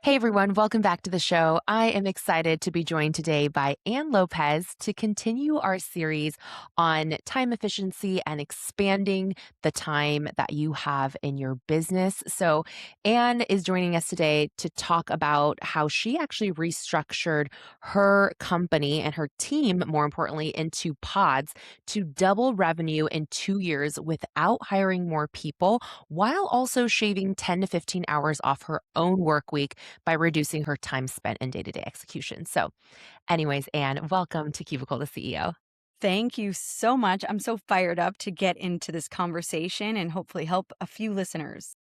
Hey everyone, welcome back to the show. I am excited to be joined today by Lopez to continue our series on time efficiency and expanding the time that you have in your business. So, Anne is joining us today to talk about how she actually restructured her company and her team, more importantly, into pods to double revenue in 2 years without hiring more people, while also shaving 10 to 15 hours off her own work week by reducing her time spent in day-to-day execution. So, anyways, Anne, welcome to Cubicle, the CEO. Thank you so much. I'm so fired up to get into this conversation and hopefully help a few listeners.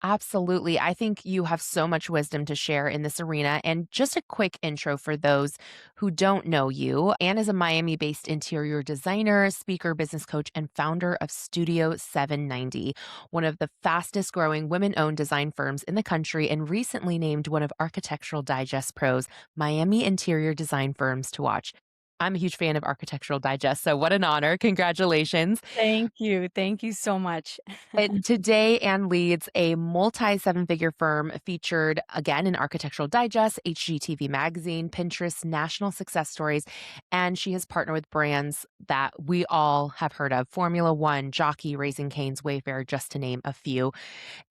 Absolutely. I think you have so much wisdom to share in this arena. And just a quick intro for those who don't know you. Anne is a Miami based interior designer, speaker, business coach, and founder of Studio 790, one of the fastest growing women owned design firms in the country, and recently named one of Architectural Digest Pro's Miami interior design firms to watch. I'm a huge fan of Architectural Digest, so what an honor. Congratulations. Thank you. Thank you so much. And today, Anne leads a multi seven figure firm featured again in Architectural Digest, HGTV Magazine, Pinterest, National Success Stories. And she has partnered with brands that we all have heard of: Formula One, Jockey, Raising Cane's, Wayfair, just to name a few.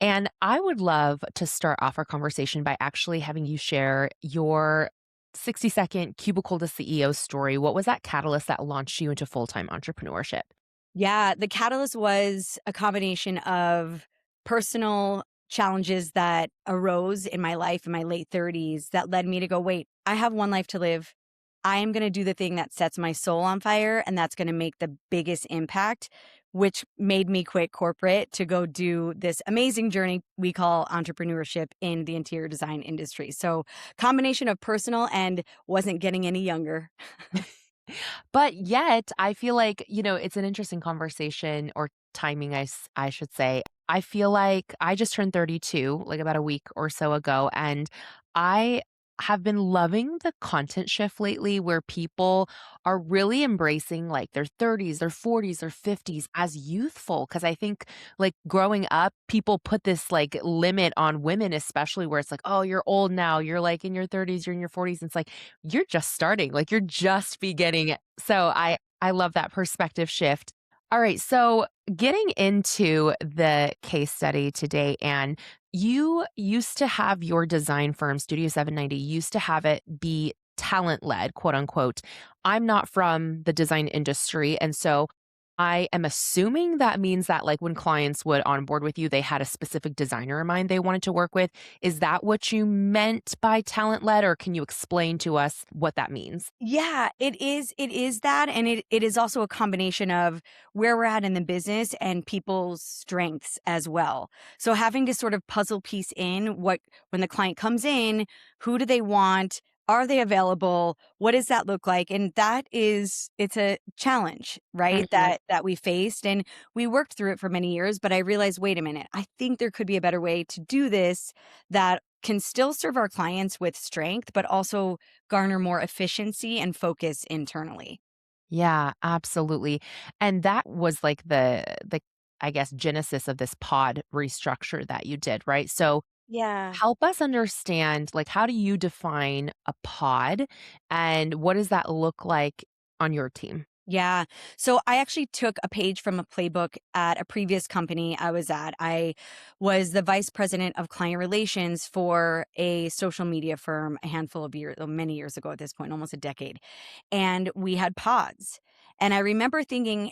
And I would love to start off our conversation by actually having you share your 60-second Cubicle to CEO story. What was that catalyst that launched you into full time entrepreneurship? Yeah, the catalyst was a combination of personal challenges that arose in my life in my late 30s that led me to go, wait, I have one life to live. I am going to do the thing that sets my soul on fire, and that's going to make the biggest impact, which made me quit corporate to go do this amazing journey we call entrepreneurship in the interior design industry. So, combination of personal and wasn't getting any younger. But yet, I feel like, it's an interesting conversation or timing, I should say. I feel like I just turned 32, like about a week or so ago, and I have been loving the content shift lately where people are really embracing like their 30s, their 40s, their 50s as youthful. Cause I think like growing up, people put this like limit on women, especially where it's like, oh, you're old now. You're like in your 30s, you're in your 40s. And it's like, you're just starting, like you're just beginning. So I love that perspective shift. All right, so getting into the case study today, Anne, you used to have your design firm, Studio 790, used to have it be talent led, quote unquote. I'm not from the design industry. And so I am assuming that means that, like, when clients would onboard with you, they had a specific designer in mind they wanted to work with. Is that what you meant by talent led, or can you explain to us what that means? Yeah, it is. It is that. And it is also a combination of where we're at in the business and people's strengths as well. So having to sort of puzzle piece in what, when the client comes in, who do they want? Are they available? What does that look like? And it's a challenge, right? Mhm. That we faced. And we worked through it for many years, but I realized, wait a minute, I think there could be a better way to do this that can still serve our clients with strength, but also garner more efficiency and focus internally. Yeah, absolutely. And that was like the I guess genesis of this pod restructure that you did, right? So Yeah. help us understand, like, how do you define a pod and what does that look like on your team? Yeah. So I actually took a page from a playbook at a previous company I was at. I was the vice president of client relations for a social media firm a handful of years, many years ago at this point, almost a decade. And we had pods. And I remember thinking,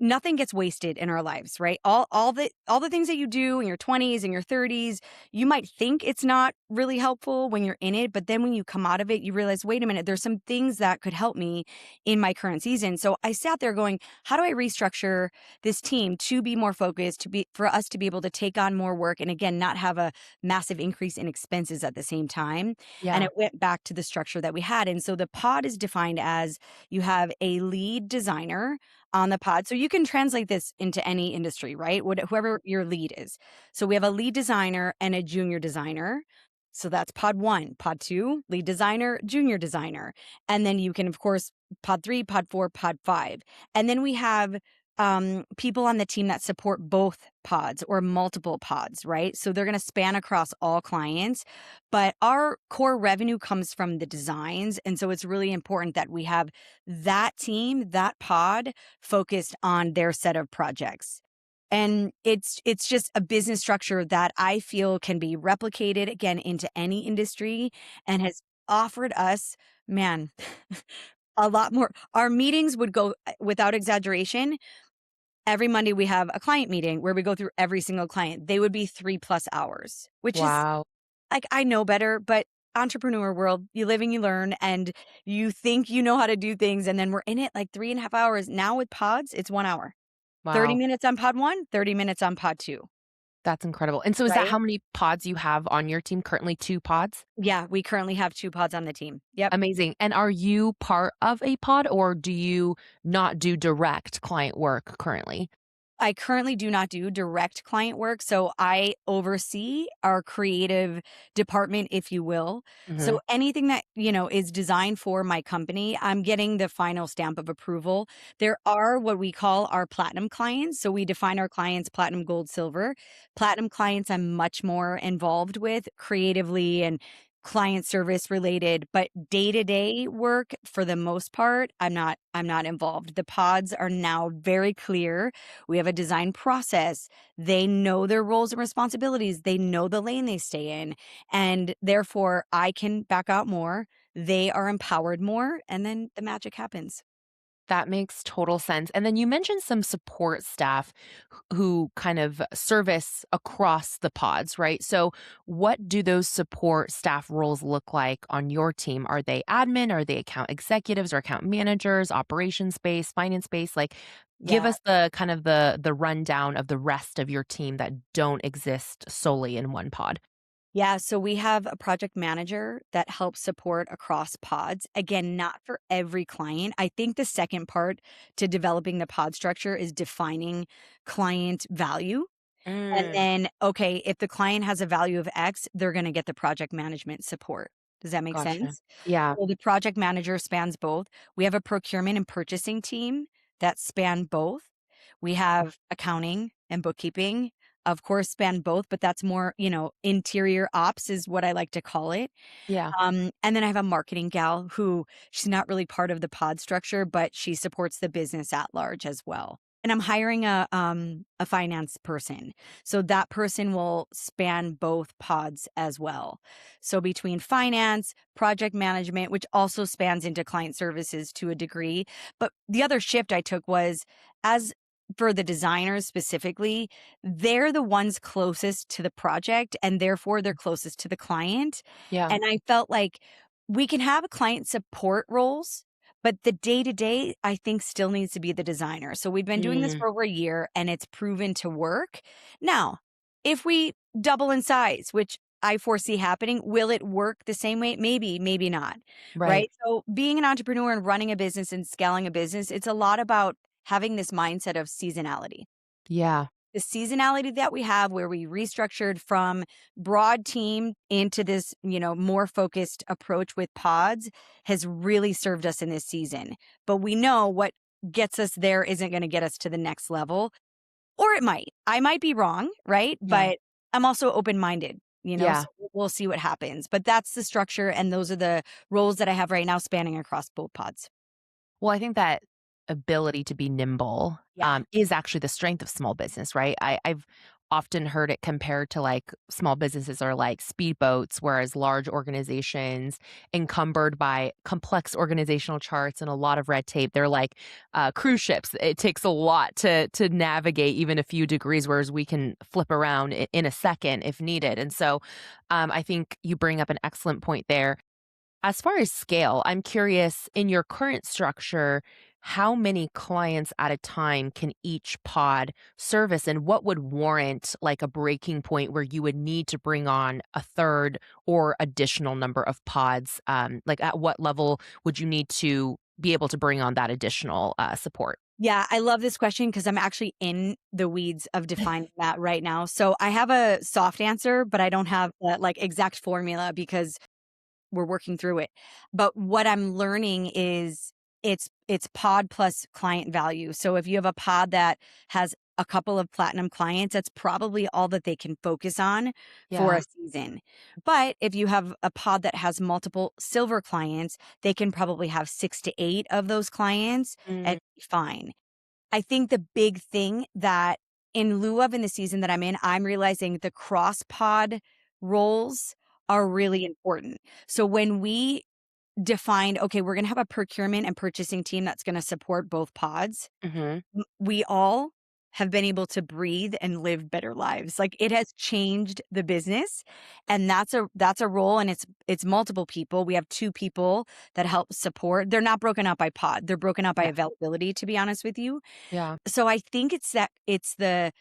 nothing gets wasted in our lives, right? All the things that you do in your 20s and your 30s, you might think it's not really helpful when you're in it, but then when you come out of it, you realize, wait a minute, there's some things that could help me in my current season. So I sat there going, how do I restructure this team to be more focused, for us to be able to take on more work and again not have a massive increase in expenses at the same time. And Yeah. it went back to the structure that we had. And so the pod is defined as you have a lead designer on the pod. So you can translate this into any industry, right? Whoever your lead is. So we have a lead designer and a junior designer. So that's pod one. Pod two, lead designer, junior designer. And then you can, of course, pod three, pod four, pod five. And then we have people on the team that support both pods or multiple pods, right? So they're going to span across all clients, but our core revenue comes from the designs. And so it's really important that we have that team, that pod focused on their set of projects. And it's just a business structure that I feel can be replicated again into any industry and has offered us, man, a lot more. Our meetings would go, without exaggeration, every Monday we have a client meeting where we go through every single client. They would be 3+ hours, which is Wow. like, I know better, but entrepreneur world, you live and you learn and you think you know how to do things. And then we're in it like 3.5 hours. Now with pods, it's 1 hour, 30 Wow. minutes on pod one, 30 minutes on pod two, That's incredible. And so is that right? how many pods you have on your team currently? 2 pods? Yeah, we currently have 2 pods on the team. Yep. Amazing. And are you part of a pod or do you not do direct client work currently? I currently do not do direct client work, so I oversee our creative department, if you will. Mhm. So anything that, is designed for my company, I'm getting the final stamp of approval. There are what we call our platinum clients. So we define our clients platinum, gold, silver. Platinum clients I'm much more involved with creatively and client service related, but day-to-day work for the most part, I'm not involved. The pods are now very clear. We have a design process. They know their roles and responsibilities. They know the lane they stay in. And therefore, I can back out more. They are empowered more. And then the magic happens. That makes total sense. And then you mentioned some support staff who kind of service across the pods, right? So, what do those support staff roles look like on your team? Are they admin? Are they account executives or account managers, operations space, finance space? Like, give Yeah. us the kind of the rundown of the rest of your team that don't exist solely in one pod. Yeah, so we have a project manager that helps support across pods. Again, not for every client. I think the second part to developing the pod structure is defining client value. And Mm, then, okay, if the client has a value of X, they're going to get the project management support. Does that make gotcha. sense? Yeah. So the project manager spans both. We have a procurement and purchasing team that span both. We have accounting and bookkeeping, of course, span both, but that's more, interior ops is what I like to call it. Yeah. And then I have a marketing gal who she's not really part of the pod structure, but she supports the business at large as well. And I'm hiring a finance person. So that person will span both pods as well. So between finance, project management, which also spans into client services to a degree. But the other shift I took was as for the designers specifically, they're the ones closest to the project and therefore they're closest to the client. Yeah. And I felt like we can have client support roles, but the day to day, I think, still needs to be the designer. So we've been doing this Mm, for over a year and it's proven to work. Now, if we double in size, which I foresee happening, will it work the same way? Maybe, maybe not. right. Right. So being an entrepreneur and running a business and scaling a business, it's a lot about having this mindset of seasonality. Yeah. The seasonality that we have where we restructured from broad team into this, more focused approach with pods has really served us in this season. But we know what gets us there isn't going to get us to the next level, or it might. I might be wrong, right? Yeah. But I'm also open-minded, so Yeah. we'll see what happens. But that's the structure and those are the roles that I have right now spanning across both pods. Well, I think that ability to be nimble, Yeah. is actually the strength of small business, right? I've often heard it compared to like small businesses are like speedboats, whereas large organizations encumbered by complex organizational charts and a lot of red tape, they're like cruise ships. It takes a lot to navigate even a few degrees, whereas we can flip around in a second if needed. And so, I think you bring up an excellent point there. As far as scale, I'm curious in your current structure, how many clients at a time can each pod service and what would warrant like a breaking point where you would need to bring on a third or additional number of pods? Like at what level would you need to be able to bring on that additional support? Yeah, I love this question because I'm actually in the weeds of defining that right now. So I have a soft answer, but I don't have the like exact formula because we're working through it. But what I'm learning is it's pod plus client value. So if you have a pod that has a couple of platinum clients, that's probably all that they can focus on for Yeah. a season. But if you have a pod that has multiple silver clients, they can probably have 6 to 8 of those clients Mm, and be fine. I think the big thing that in lieu of in the season that I'm in, I'm realizing the cross pod roles are really important. So when we defined, okay, we're going to have a procurement and purchasing team that's going to support both pods, mhm, we all have been able to breathe and live better lives. Like it has changed the business, and that's a role, and it's multiple people. We have 2 people that help support. They're not broken up by pod. They're broken up by yeah, availability, to be honest with you. yeah, So I think it's the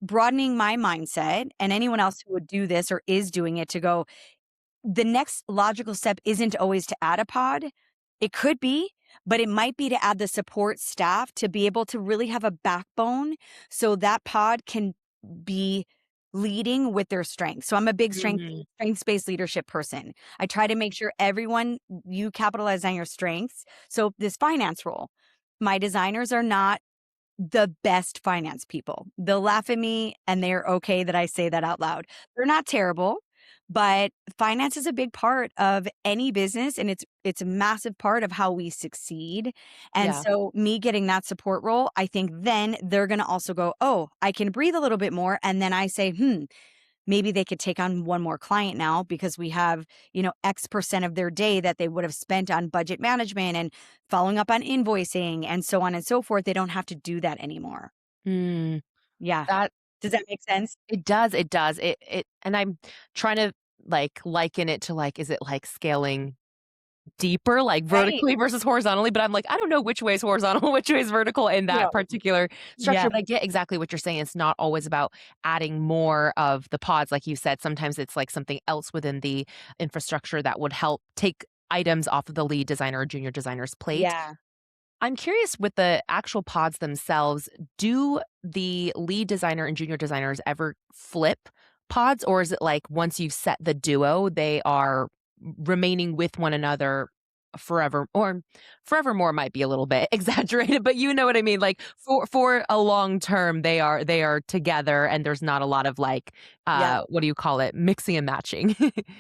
broadening my mindset, and anyone else who would do this or is doing it, to go, the next logical step isn't always to add a pod. It could be, but it might be to add the support staff to be able to really have a backbone so that pod can be leading with their strengths. So I'm a big mhm, strengths-based leadership person. I try to make sure everyone, you capitalize on your strengths. So this finance role, my designers are not the best finance people. They'll laugh at me and they're okay that I say that out loud. They're not terrible, but finance is a big part of any business, and it's a massive part of how we succeed. And yeah, so me getting that support role, I think then they're going to also go, "Oh, I can breathe a little bit more." And then I say, maybe they could take on one more client now because we have, X percent of their day that they would have spent on budget management and following up on invoicing and so on and so forth. They don't have to do that anymore. mm, Yeah. that Does that make sense? it does, and I'm trying to, like, liken it to, like, is it, like, scaling deeper, like, Right. vertically versus horizontally, but I'm like, I don't know which way is horizontal, which way is vertical in No. that particular Yeah. structure, but I get exactly what you're saying. It's not always about adding more of the pods, like you said. Sometimes it's, like, something else within the infrastructure that would help take items off of the lead designer or junior designer's plate. Yeah. I'm curious, with the actual pods themselves, do the lead designer and junior designers ever flip pods, or is it like once you've set the duo, they are remaining with one another forever, or forevermore might be a little bit exaggerated, but you know what I mean? Like for a long term, they are together and there's not a lot of like Yeah. what do you call it? Mixing and matching.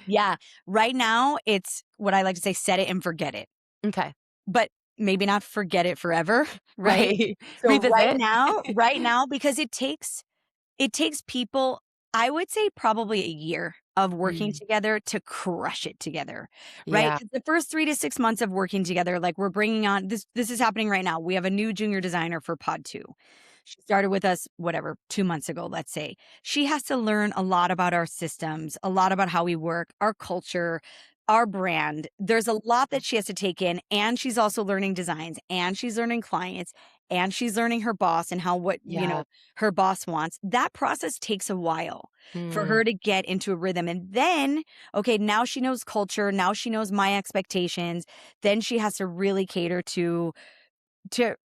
Yeah. Right now, it's what I like to say, set it and forget it, Okay. but maybe not forget it forever. Right. Right. So Revisit. right now, because it takes people, I would say probably a year of working Mm, together to crush it together, right? yeah. 'Cause the first 3 to 6 months of working together, like, we're bringing on this is happening right now. We have a new junior designer for pod 2. She started with us, whatever, 2 months ago, let's say. She has to learn a lot about our systems, a lot about how we work, our culture, our brand. There's a lot that she has to take in, and she's also learning designs, and she's learning clients, and she's learning her boss and how what, Yeah. her boss wants. That process takes a while for Mm, her to get into a rhythm. And then, okay, now she knows culture. Now she knows my expectations. Then she has to really cater to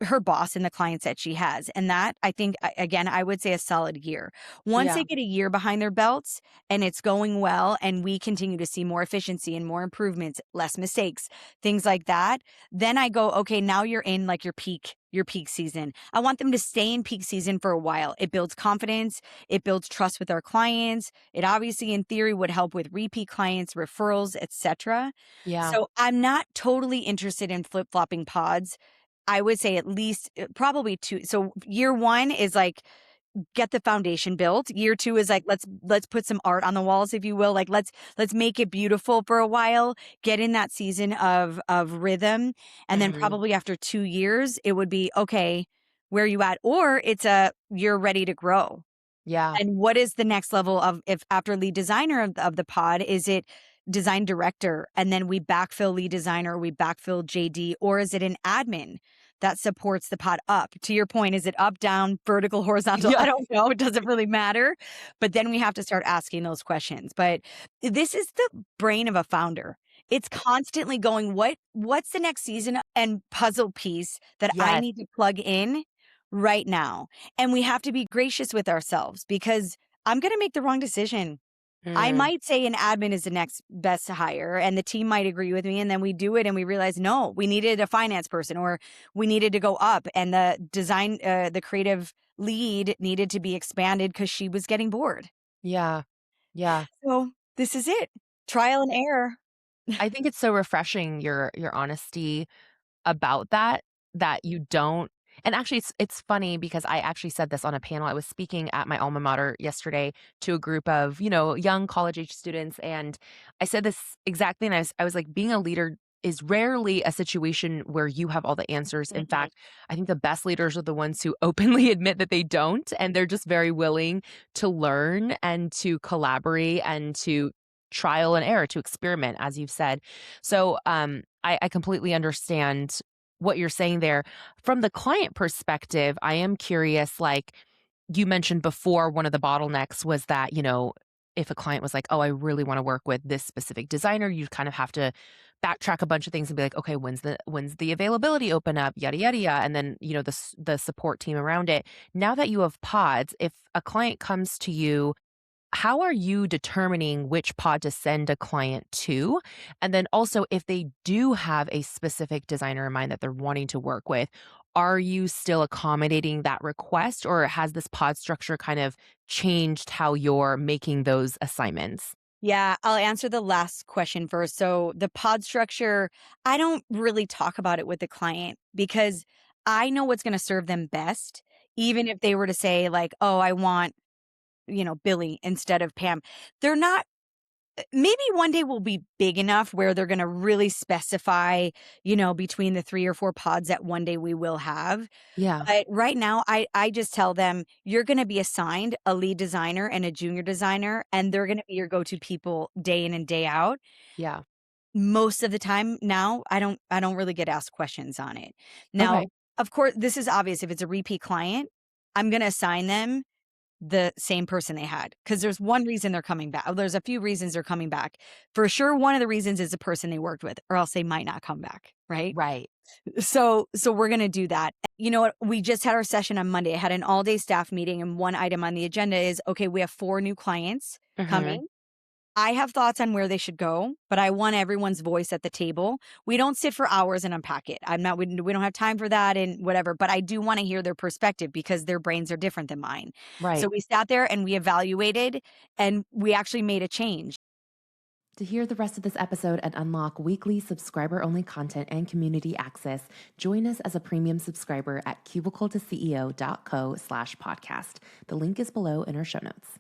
her boss and the clients that she has. And that, I think, again, I would say a solid year. Once yeah. they get a year behind their belts and it's going well, and we continue to see more efficiency and more improvements, less mistakes, things like that, then I go, okay, now you're in like your peak season. I want them to stay in peak season for a while. It builds confidence, it builds trust with our clients. It obviously in theory would help with repeat clients, referrals, etc. Yeah. So I'm not totally interested in flip-flopping pods. I would say at least probably 2. So year 1 is like get the foundation built. Year 2 is like let's put some art on the walls, if you will. Like let's make it beautiful for a while, get in that season of rhythm, and then Mhm. probably after 2 years it would be okay, where you at? Or it's a you're ready to grow. Yeah. And what is the next level of, if after lead designer of the pod, is it design director and then we backfill lead designer, we backfill JD, or is it an admin that supports the pod up? To your point, is it up, down, vertical, horizontal? I Yeah. don't know. It doesn't really matter. But then we have to start asking those questions. But this is the brain of a founder. It's constantly going, what's the next season and puzzle piece that I Yes. need to plug in right now? And we have to be gracious with ourselves because I'm going to make the wrong decision. I Mm, might say an admin is the next best to hire, and the team might agree with me, and then we do it and we realize, no, we needed a finance person or we needed to go up, and the creative lead needed to be expanded because she was getting bored. yeah. Yeah. So this is it. Trial and error. I think it's so refreshing your honesty about that, that you don't and actually it's funny because I actually said this on a panel. I was speaking at my alma mater yesterday to a group of, young college age students, and I said this exactly, and I was like, being a leader is rarely a situation where you have all the answers. In Mm-mm. fact, I think the best leaders are the ones who openly admit that they don't, and they're just very willing to learn and to collaborate and to trial and error, to experiment, as you've said. So, I completely understand what you're saying there. From the client perspective, I am curious, like you mentioned before, one of the bottlenecks was that, if a client was like, "Oh, I really wanna work with this specific designer," you kind of have to backtrack a bunch of things and be like, "Okay, when's the availability open up? Yada, yada, yada," and then, the support team around it. Now that you have pods, if a client comes to you, how are you determining which pod to send a client to? And then also, if they do have a specific designer in mind that they're wanting to work with, are you still accommodating that request, or has this pod structure kind of changed how you're making those assignments? Yeah, I'll answer the last question first. So the pod structure, I don't really talk about it with the client because I know what's going to serve them best. Even if they were to say like, "Oh, I want, Billy instead of Pam." They're not maybe one day will be big enough where they're going to really specify, between the 3 or 4 pods that one day we will have. Yeah. But right now, I just tell them, "You're gonna be assigned a lead designer and a junior designer, and they're gonna be your go-to people day in and day out." Yeah. Most of the time now, I don't really get asked questions on it. Now, Okay. of course, this is obvious. If it's a repeat client, I'm gonna assign them the same person they had because there's one reason they're coming back. There's a few reasons they're coming back. For sure, one of the reasons is the person they worked with, or else they might not come back, right? Right. So we're gonna do that. You know what? We just had our session on Monday. I had an all-day staff meeting, and one item on the agenda is, okay, we have 4 new clients Mhm. coming. I have thoughts on where they should go, but I want everyone's voice at the table. We don't sit for hours and unpack it. We don't have time for that and whatever, but I do wanna hear their perspective because their brains are different than mine. So Right. we sat there and we evaluated, and we actually made a change. To hear the rest of this episode and unlock weekly subscriber only content and community access, join us as a premium subscriber at cubicletoceo.co/podcast. The link is below in our show notes.